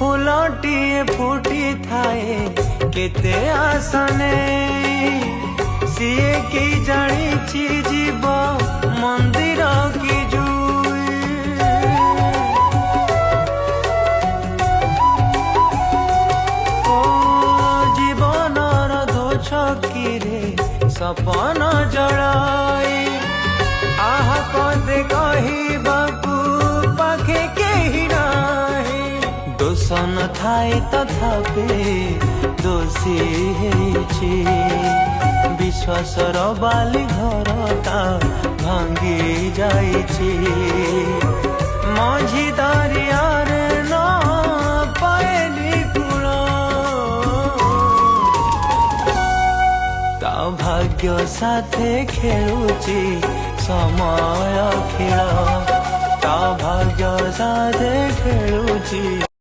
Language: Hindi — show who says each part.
Speaker 1: फूलटिए फुटी थाए केते आसने सीए की जानी जीव मंदिर की जुई ओ जीवनर दो छकीरे सपन जड़ाई आहा कदे कहबाकू पाखे केही नाही दोष न थाए तथापि दोषी हेछि विश्वासर बाली घरटा भांगी जाइछि मझी दरियारे न पाएली कूल ता भाग्य साथे खेलुछि समय खेल ता भाग्य साथे खेलुछि।